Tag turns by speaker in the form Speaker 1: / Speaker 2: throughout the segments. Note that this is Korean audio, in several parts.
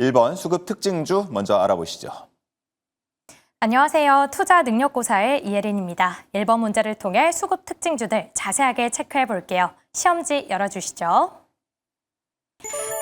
Speaker 1: 1번 수급 특징주 먼저 알아보시죠.
Speaker 2: 안녕하세요. 투자 능력고사의 이혜린입니다. 1번 문제를 통해 수급 특징주들 자세하게 체크해 볼게요. 시험지 열어주시죠.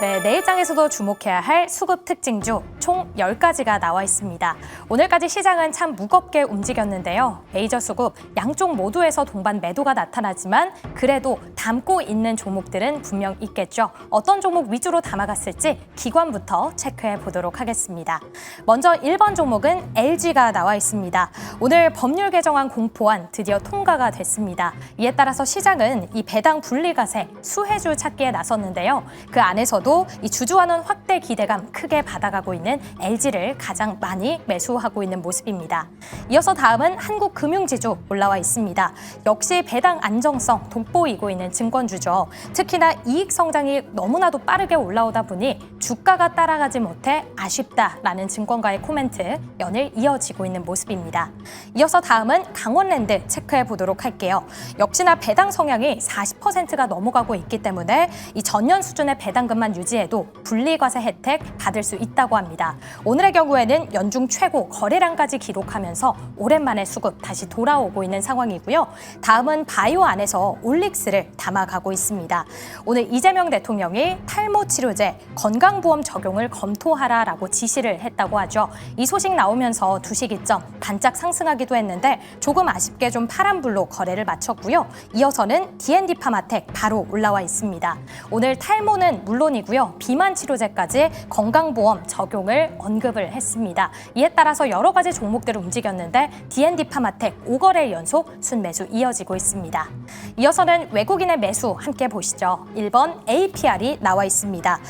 Speaker 2: 네, 내일장에서도 주목해야 할 수급 특징주 총 10가지가 나와 있습니다. 오늘까지 시장은 참 무겁게 움직였는데요. 메이저 수급 양쪽 모두에서 동반 매도가 나타나지만 그래도 담고 있는 종목들은 분명 있겠죠. 어떤 종목 위주로 담아갔을지 기관부터 체크해 보도록 하겠습니다. 먼저 1번 종목은 LG가 나와 있습니다. 오늘 법률 개정안 공포안 드디어 통과가 됐습니다. 이에 따라서 시장은 이 배당 분리가세 수혜주 찾기에 나섰는데요. 그 안에서도 이 주주환원 확대 기대감 크게 받아가고 있는 LG를 가장 많이 매수하고 있는 모습입니다. 이어서 다음은 한국금융지주 올라와 있습니다. 역시 배당 안정성 돋보이고 있는 증권주죠. 특히나 이익 성장이 너무나도 빠르게 올라오다 보니 주가가 따라가지 못해 아쉽다라는 증권가의 코멘트 연일 이어지고 있는 모습입니다. 이어서 다음은 강원랜드 체크해 보도록 할게요. 역시나 배당 성향이 40%가 넘어가고 있기 때문에 이 전년 수준의 배당금만 유지해도 분리과세 혜택 받을 수 있다고 합니다. 오늘의 경우에는 연중 최고 거래량까지 기록하면서 오랜만에 수급 다시 돌아오고 있는 상황이고요. 다음은 바이오 안에서 올릭스를 담아가고 있습니다. 오늘 이재명 대통령이 탈모 치료제 건강보험 적용을 검토하라라고 지시를 했다고 하죠. 이 소식 나오면서 주식이점 반짝 상승하기도 했는데 조금 아쉽게 좀 파란불로 거래를 마쳤고요. 이어서는 D&D 파마텍 바로 올라와 있습니다. 오늘 탈모는 물론이고요. 비만 치료제까지 건강보험 적용을 언급을 했습니다. 이에 따라서 여러 가지 종목들을 움직였는데 D&D 파마텍 5거래 연속 순매수 이어지고 있습니다. 이어서는 외국인의 매수 함께 보시죠. 1번 APR이 나와 있습니다.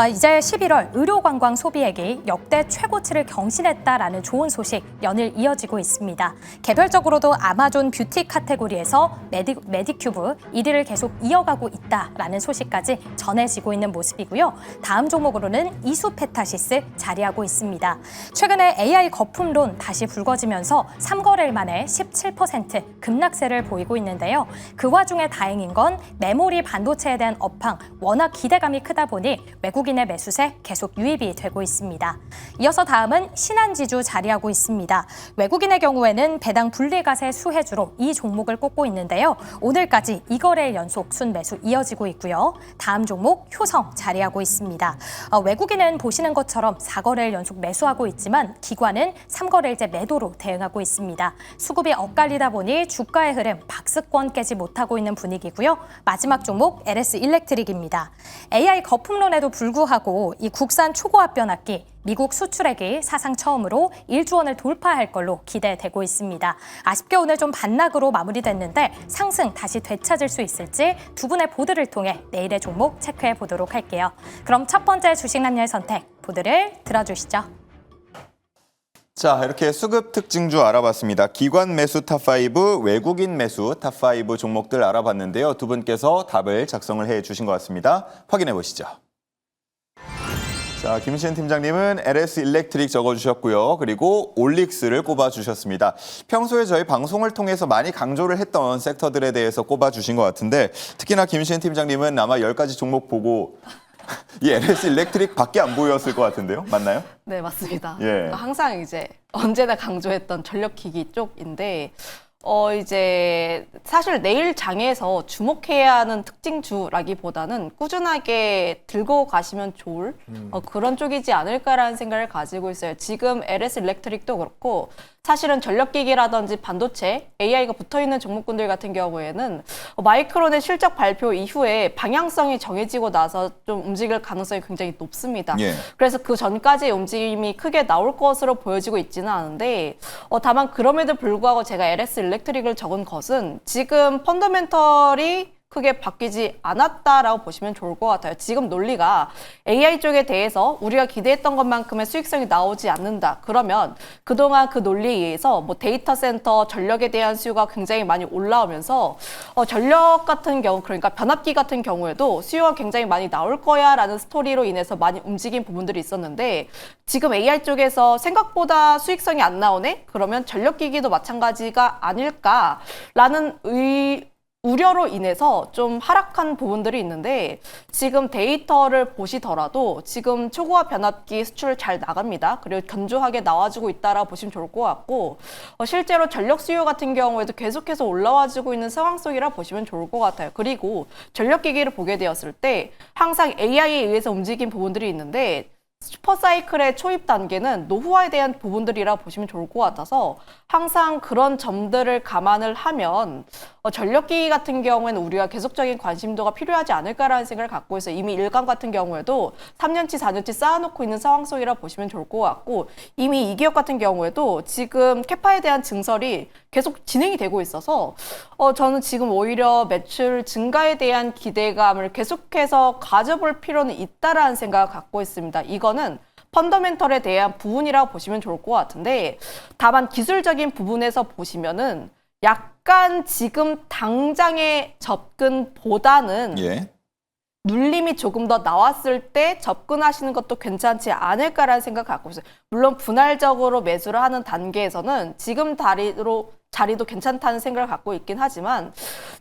Speaker 2: 이제 11월 의료관광 소비액이 역대 최고치를 경신했다라는 좋은 소식 연일 이어지고 있습니다. 개별적으로도 아마존 뷰티 카테고리에서 메디큐브 1위를 계속 이어가고 있다라는 소식까지 전해지고 있는 모습이고요. 다음 종목으로는 이수페타시스 자리하고 있습니다. 최근에 AI 거품론 다시 불거지면서 3거래일 만에 17% 급락세를 보이고 있는데요. 그 와중에 다행인 건 메모리 반도체에 대한 업황 워낙 기대감이 크다 보니 외국인의 매수세 계속 유입이 되고 있습니다. 이어서 다음은 신한지주 자리하고 있습니다. 외국인의 경우에는 배당 분리가세 수혜주로 이 종목을 꼽고 있는데요. 오늘까지 2거래일 연속 순매수 이어지고 있고요. 다음 종목 효성 자리하고 있습니다. 외국인은 보시는 것처럼 4거래일 연속 매수하고 있지만 기관은 3거래일째 매도로 대응하고 있습니다. 수급이 엇갈리다 보니 주가의 흐름 박스권 깨지 못하고 있는 분위기고요. 마지막 종목 LS 일렉트릭입니다. AI 거품론에도 불구하고 이 국산 초고압 변압기 미국 수출액이 사상 처음으로 1조 원을 돌파할 걸로 기대되고 있습니다. 아쉽게 오늘 좀 반락으로 마무리됐는데 상승 다시 되찾을 수 있을지 두 분의 보드를 통해 내일의 종목 체크해 보도록 할게요. 그럼 첫 번째 주식 남녀의 선택 보드를 들어주시죠.
Speaker 1: 자, 이렇게 수급 특징주 알아봤습니다. 기관 매수 탑5, 외국인 매수 탑5 종목들 알아봤는데요. 두 분께서 답을 작성을 해주신 것 같습니다. 확인해 보시죠. 자, 김시은 팀장님은 LS 일렉트릭 적어주셨고요. 그리고 올릭스를 꼽아주셨습니다. 평소에 저희 방송을 통해서 많이 강조를 했던 섹터들에 대해서 꼽아주신 것 같은데 특히나 김시은 팀장님은 아마 10가지 종목 보고 이 LS 일렉트릭 밖에 안 보였을 것 같은데요? 맞나요?
Speaker 3: 네, 맞습니다.
Speaker 1: 예.
Speaker 3: 항상 이제 언제나 강조했던 전력기기 쪽인데 이제 사실 내일 장에서 주목해야 하는 특징주라기보다는 꾸준하게 들고 가시면 좋을 그런 쪽이지 않을까라는 생각을 가지고 있어요. 지금 LS 일렉트릭도 그렇고 사실은 전력기기라든지 반도체, AI가 붙어있는 종목군들 같은 경우에는 마이크론의 실적 발표 이후에 방향성이 정해지고 나서 좀 움직일 가능성이 굉장히 높습니다.
Speaker 1: 예.
Speaker 3: 그래서 그 전까지의 움직임이 크게 나올 것으로 보여지고 있지는 않은데 다만 그럼에도 불구하고 제가 LS 일렉트릭을 적은 것은 지금 펀더멘털이 크게 바뀌지 않았다라고 보시면 좋을 것 같아요. 지금 논리가 AI 쪽에 대해서 우리가 기대했던 것만큼의 수익성이 나오지 않는다. 그러면 그동안 그 논리에 의해서 뭐 데이터 센터 전력에 대한 수요가 굉장히 많이 올라오면서 전력 같은 경우, 그러니까 변압기 같은 경우에도 수요가 굉장히 많이 나올 거야 라는 스토리로 인해서 많이 움직인 부분들이 있었는데 지금 AI 쪽에서 생각보다 수익성이 안 나오네? 그러면 전력기기도 마찬가지가 아닐까라는 우려로 인해서 좀 하락한 부분들이 있는데 지금 데이터를 보시더라도 지금 초고화 변압기 수출 잘 나갑니다. 그리고 견조하게 나와주고 있다라고 보시면 좋을 것 같고 실제로 전력 수요 같은 경우에도 계속해서 올라와주고 있는 상황 속이라 보시면 좋을 것 같아요. 그리고 전력기기를 보게 되었을 때 항상 AI에 의해서 움직인 부분들이 있는데 슈퍼사이클의 초입 단계는 노후화에 대한 부분들이라 보시면 좋을 것 같아서 항상 그런 점들을 감안을 하면 전력기기 같은 경우에는 우리가 계속적인 관심도가 필요하지 않을까라는 생각을 갖고 있어요. 이미 일감 같은 경우에도 3년치, 4년치 쌓아놓고 있는 상황 속이라 보시면 좋을 것 같고 이미 이 기업 같은 경우에도 지금 캐파에 대한 증설이 계속 진행이 되고 있어서 저는 지금 오히려 매출 증가에 대한 기대감을 계속해서 가져볼 필요는 있다라는 생각을 갖고 있습니다. 이거는 펀더멘털에 대한 부분이라고 보시면 좋을 것 같은데 다만 기술적인 부분에서 보시면은 약간 지금 당장의 접근보다는
Speaker 1: 예.
Speaker 3: 눌림이 조금 더 나왔을 때 접근하시는 것도 괜찮지 않을까라는 생각을 갖고 있어요. 물론 분할적으로 매수를 하는 단계에서는 지금 자리도 괜찮다는 생각을 갖고 있긴 하지만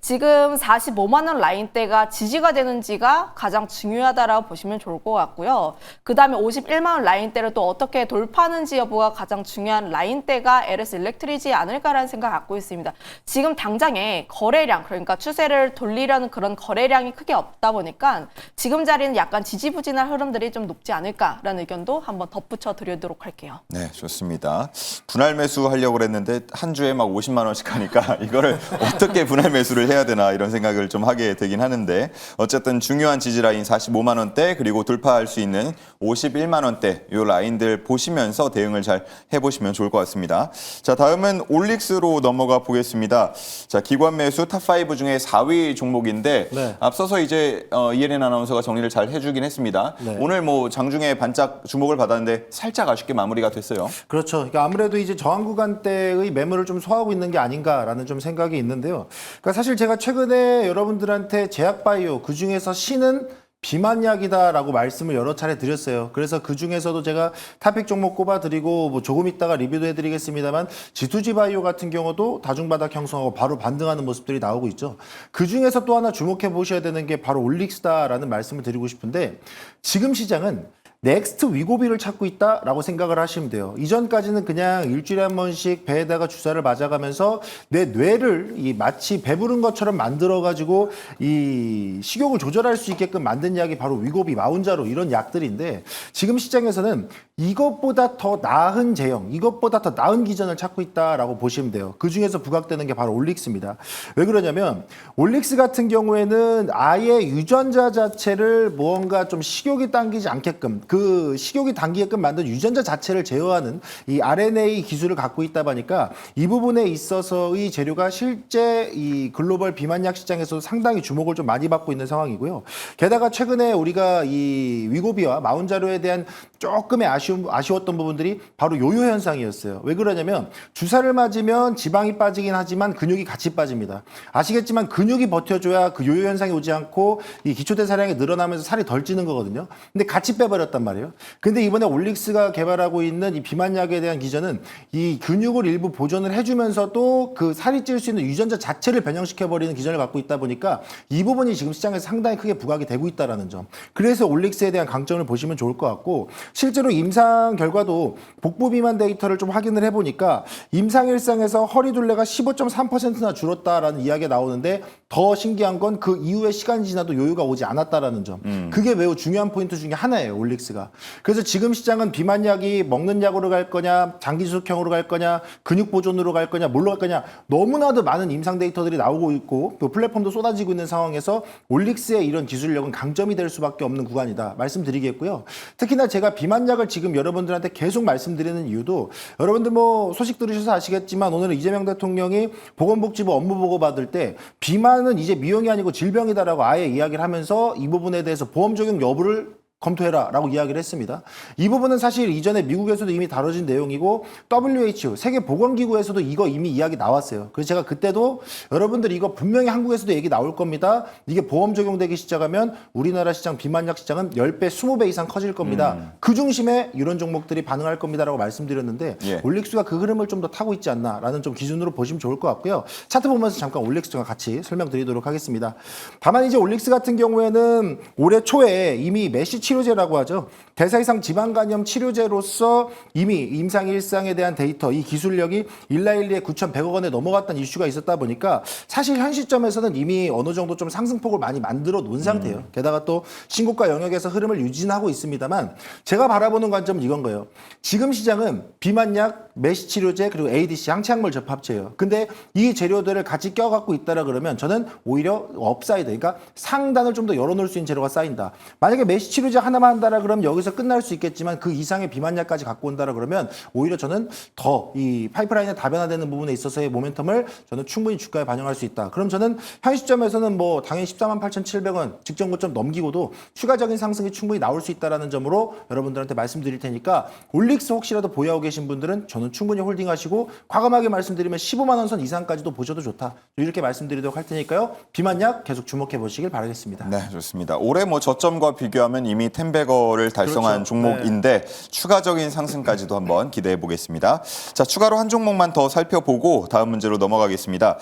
Speaker 3: 지금 45만 원 라인대가 지지가 되는지가 가장 중요하다라고 보시면 좋을 것 같고요. 그 다음에 51만 원 라인대를 또 어떻게 돌파하는지 여부가 가장 중요한 라인대가 LS 일렉트리지 않을까라는 생각을 갖고 있습니다. 지금 당장에 거래량, 그러니까 추세를 돌리려는 그런 거래량이 크게 없다 보니까 지금 자리는 약간 지지부진한 흐름들이 좀 높지 않을까라는 의견도 한번 덧붙여 드리도록 할게요.
Speaker 1: 네, 좋습니다. 분할 매수 하려고 그랬는데 한 주에 막 50만 원씩 하니까 이거를 어떻게 분할 매수를 해야 되나 이런 생각을 좀 하게 되긴 하는데 어쨌든 중요한 지지 라인 45만 원대 그리고 돌파할 수 있는 51만 원대 이 라인들 보시면서 대응을 잘 해보시면 좋을 것 같습니다. 자, 다음은 올릭스로 넘어가 보겠습니다. 자, 기관 매수 탑5 중에 4위 종목인데
Speaker 4: 네.
Speaker 1: 앞서서 이제 이혜린 아나운서가 정리를 잘 해주긴 했습니다.
Speaker 4: 네.
Speaker 1: 오늘 뭐 장중에 반짝 주목을 받았는데 살짝 아쉽게 마무리가 됐어요.
Speaker 4: 그렇죠. 그러니까 아무래도 이제 저항 구간대의 매물을 좀 소화하고 있는 게 아닌가라는 좀 생각이 있는데요. 그러니까 사실 제가 최근에 여러분들한테 제약바이오 그중에서 C는 비만약이다라고 말씀을 여러 차례 드렸어요. 그래서 그 중에서도 제가 탑픽 종목 꼽아드리고 뭐 조금 있다가 리뷰도 해드리겠습니다만 G2G 바이오 같은 경우도 다중바닥 형성하고 바로 반등하는 모습들이 나오고 있죠. 그 중에서 또 하나 주목해 보셔야 되는 게 바로 올릭스다라는 말씀을 드리고 싶은데 지금 시장은 넥스트 위고비를 찾고 있다라고 생각을 하시면 돼요. 이전까지는 그냥 일주일에 한 번씩 배에다가 주사를 맞아가면서 내 뇌를 마치 배부른 것처럼 만들어가지고 이 식욕을 조절할 수 있게끔 만든 약이 바로 위고비, 마운자로 이런 약들인데 지금 시장에서는 이것보다 더 나은 제형, 이것보다 더 나은 기전을 찾고 있다라고 보시면 돼요. 그 중에서 부각되는 게 바로 올릭스입니다. 왜 그러냐면 올릭스 같은 경우에는 아예 유전자 자체를 무언가 좀 식욕이 당기지 않게끔 그 식욕이 당기게끔 만든 유전자 자체를 제어하는 이 RNA 기술을 갖고 있다 보니까 이 부분에 있어서의 재료가 실제 이 글로벌 비만약 시장에서 상당히 주목을 좀 많이 받고 있는 상황이고요. 게다가 최근에 우리가 이 위고비와 마운자로에 대한 조금의 아쉬웠던 부분들이 바로 요요 현상이었어요. 왜 그러냐면 주사를 맞으면 지방이 빠지긴 하지만 근육이 같이 빠집니다. 아시겠지만 근육이 버텨줘야 그 요요 현상이 오지 않고 이 기초대사량이 늘어나면서 살이 덜 찌는 거거든요. 근데 같이 빼버렸단 말이에요. 근데 이번에 올릭스가 개발하고 있는 이 비만약에 대한 기전은 이 근육을 일부 보존을 해주면서도 그 살이 찔 수 있는 유전자 자체를 변형시켜버리는 기전을 갖고 있다 보니까 이 부분이 지금 시장에서 상당히 크게 부각이 되고 있다는 점. 그래서 올릭스에 대한 강점을 보시면 좋을 것 같고 실제로 임상 결과도 복부 비만 데이터를 좀 확인을 해보니까 임상일상에서 허리둘레가 15.3%나 줄었다라는 이야기가 나오는데 더 신기한 건 그 이후에 시간이 지나도 요요가 오지 않았다라는 점. 그게 매우 중요한 포인트 중에 하나예요, 올릭스가. 그래서 지금 시장은 비만약이 먹는 약으로 갈 거냐, 장기수속형으로 갈 거냐, 근육 보존으로 갈 거냐, 뭘로 갈 거냐 너무나도 많은 임상 데이터들이 나오고 있고 또 플랫폼도 쏟아지고 있는 상황에서 올릭스의 이런 기술력은 강점이 될 수밖에 없는 구간이다 말씀드리겠고요. 특히나 제가 비만약을 지금 여러분들한테 계속 말씀드리는 이유도 여러분들 뭐 소식 들으셔서 아시겠지만 오늘은 이재명 대통령이 보건복지부 업무보고 받을 때 비만은 이제 미용이 아니고 질병이다라고 아예 이야기를 하면서 이 부분에 대해서 보험 적용 여부를 검토해라라고 이야기를 했습니다. 이 부분은 사실 이전에 미국에서도 이미 다뤄진 내용이고 WHO 세계보건기구에서도 이거 이미 이야기 나왔어요. 그래서 제가 그때도 여러분들 이거 분명히 한국에서도 얘기 나올 겁니다. 이게 보험 적용되기 시작하면 우리나라 시장 비만약 시장은 10배, 20배 이상 커질 겁니다. 그 중심에 이런 종목들이 반응할 겁니다라고 말씀드렸는데
Speaker 1: 예.
Speaker 4: 올릭스가 그 흐름을 좀 더 타고 있지 않나라는 좀 기준으로 보시면 좋을 것 같고요. 차트 보면서 잠깐 올릭스와 같이 설명드리도록 하겠습니다. 다만 이제 올릭스 같은 경우에는 올해 초에 이미 메시 치료제라고 하죠. 대사 이상 지방간염 치료제로서 이미 임상 일상에 대한 데이터, 이 기술력이 1라일리에 9,100억 원에 넘어갔다는 이슈가 있었다 보니까 사실 현 시점에서는 이미 어느 정도 좀 상승폭을 많이 만들어 놓은 상태예요. 게다가 또 신고가 영역에서 흐름을 유지하고 있습니다만 제가 바라보는 관점은 이건 거예요. 지금 시장은 비만약, 메시 치료제 그리고 ADC 항체약물 접합체예요. 근데 이 재료들을 같이 껴갖고 있다라 그러면 저는 오히려 업사이드, 그러니까 상단을 좀 더 열어놓을 수 있는 재료가 쌓인다. 만약에 메시 치료제 하나만 한다라 그러면 여기서 끝날 수 있겠지만 그 이상의 비만약까지 갖고 온다라 그러면 오히려 저는 더 이 파이프라인의 다변화되는 부분에 있어서의 모멘텀을 저는 충분히 주가에 반영할 수 있다. 그럼 저는 현 시점에서는 뭐 당연히 148,700원 직전 고점 넘기고도 추가적인 상승이 충분히 나올 수 있다라는 점으로 여러분들한테 말씀드릴 테니까 올릭스 혹시라도 보유하고 계신 분들은 저는 충분히 홀딩하시고 과감하게 말씀드리면 15만 원 선 이상까지도 보셔도 좋다. 이렇게 말씀드리도록 할 테니까요. 비만약 계속 주목해 보시길 바라겠습니다.
Speaker 1: 네, 좋습니다. 올해 뭐 저점과 비교하면 이미 10배거를 달성한
Speaker 4: 그렇죠.
Speaker 1: 종목인데 추가적인 상승까지도 한번 기대해 보겠습니다. 자, 추가로 한 종목만 더 살펴보고 다음 문제로 넘어가겠습니다.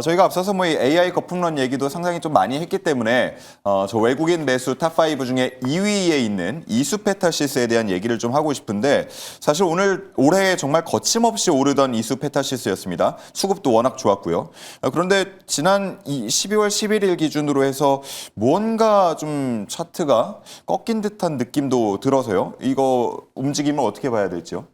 Speaker 1: 저희가 앞서서 뭐 이 AI 거품론 얘기도 상당히 좀 많이 했기 때문에 저 외국인 매수 탑5 중에 2위에 있는 이수페타시스에 대한 얘기를 좀 하고 싶은데 사실 올해 정말 거침없이 오르던 이수페타시스였습니다. 수급도 워낙 좋았고요. 그런데 지난 12월 11일 기준으로 해서 뭔가 좀 차트가 꺾인 듯한 느낌도 들어서요. 이거 움직임을 어떻게 봐야 될지요?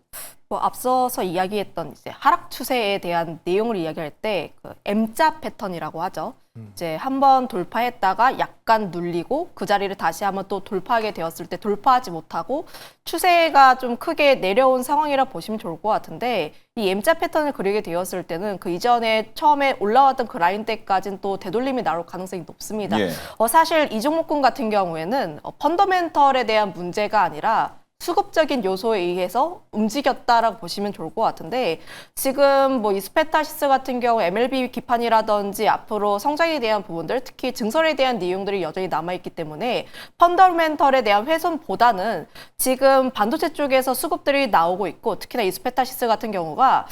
Speaker 3: 뭐 앞서서 이야기했던 이제 하락 추세에 대한 내용을 이야기할 때 그 M자 패턴이라고 하죠. 이제 한번 돌파했다가 약간 눌리고 그 자리를 다시 한번 또 돌파하게 되었을 때 돌파하지 못하고 추세가 좀 크게 내려온 상황이라 보시면 좋을 것 같은데 이 M자 패턴을 그리게 되었을 때는 그 이전에 처음에 올라왔던 그 라인대까지는 또 되돌림이 나올 가능성이 높습니다.
Speaker 1: 예.
Speaker 3: 사실 이 종목군 같은 경우에는 펀더멘털에 대한 문제가 아니라 수급적인 요소에 의해서 움직였다라고 보시면 좋을 것 같은데 지금 뭐 이스페타시스 같은 경우 MLB 기판이라든지 앞으로 성장에 대한 부분들 특히 증설에 대한 내용들이 여전히 남아있기 때문에 펀더멘털에 대한 훼손보다는 지금 반도체 쪽에서 수급들이 나오고 있고 특히나 이스페타시스 같은 경우가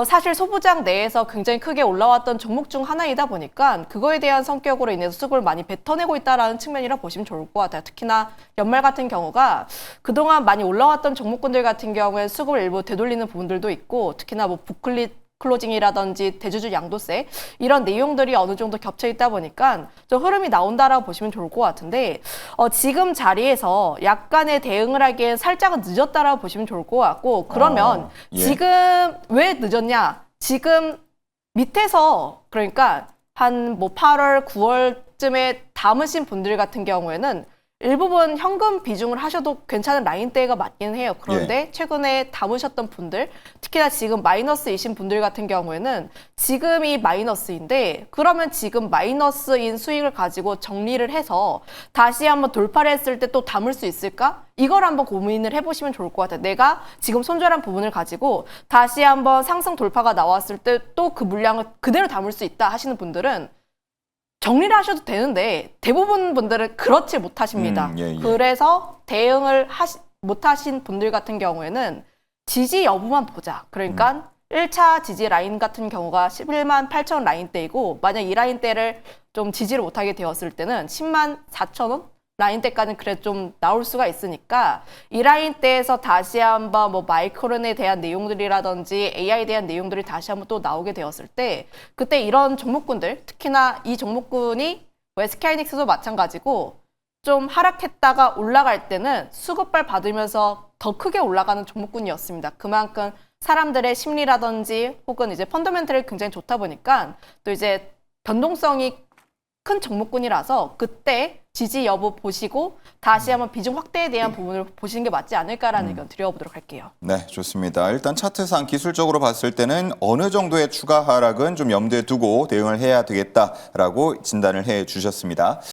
Speaker 3: 사실 소부장 내에서 굉장히 크게 올라왔던 종목 중 하나이다 보니까 그거에 대한 성격으로 인해서 수급을 많이 뱉어내고 있다는 측면이라 보시면 좋을 것 같아요. 특히나 연말 같은 경우가 그동안 많이 올라왔던 종목군들 같은 경우에 수급을 일부 되돌리는 부분들도 있고 특히나 뭐 부클릿 클로징이라든지 대주주 양도세 이런 내용들이 어느 정도 겹쳐 있다 보니까 좀 흐름이 나온다라고 보시면 좋을 것 같은데 지금 자리에서 약간의 대응을 하기엔 살짝은 늦었다라고 보시면 좋을 것 같고 그러면
Speaker 1: 예.
Speaker 3: 지금 왜 늦었냐? 지금 밑에서 그러니까 한 뭐 8월, 9월쯤에 담으신 분들 같은 경우에는 일부분 현금 비중을 하셔도 괜찮은 라인대가 맞긴 해요. 그런데 최근에 담으셨던 분들, 특히나 지금 마이너스이신 분들 같은 경우에는 지금이 마이너스인데 그러면 지금 마이너스인 수익을 가지고 정리를 해서 다시 한번 돌파를 했을 때 또 담을 수 있을까? 이걸 한번 고민을 해보시면 좋을 것 같아요. 내가 지금 손절한 부분을 가지고 다시 한번 상승 돌파가 나왔을 때 또 그 물량을 그대로 담을 수 있다 하시는 분들은 정리를 하셔도 되는데 대부분 분들은 그렇지 못하십니다.
Speaker 1: 예.
Speaker 3: 그래서 대응을 못하신 분들 같은 경우에는 지지 여부만 보자. 그러니까 1차 지지 라인 같은 경우가 11만 8천 라인대이고 만약 이 라인대를 좀 지지를 못하게 되었을 때는 10만 4천 원? 라인대까지는 그래 좀 나올 수가 있으니까 이 라인대에서 다시 한번 뭐 마이크론에 대한 내용들이라든지 AI에 대한 내용들이 다시 한번 또 나오게 되었을 때 그때 이런 종목군들 특히나 이 종목군이 SK하이닉스도 마찬가지고 좀 하락했다가 올라갈 때는 수급발 받으면서 더 크게 올라가는 종목군이었습니다. 그만큼 사람들의 심리라든지 혹은 이제 펀더멘털이 굉장히 좋다 보니까 또 이제 변동성이 큰 종목군이라서 그때 지지 여부 보시고 다시 한번 비중 확대에 대한 부분을 보시는 게 맞지 않을까라는 의견 드려보도록 할게요.
Speaker 1: 네, 좋습니다. 일단 차트상 기술적으로 봤을 때는 어느 정도의 추가 하락은 좀 염두에 두고 대응을 해야 되겠다라고 진단을 해 주셨습니다.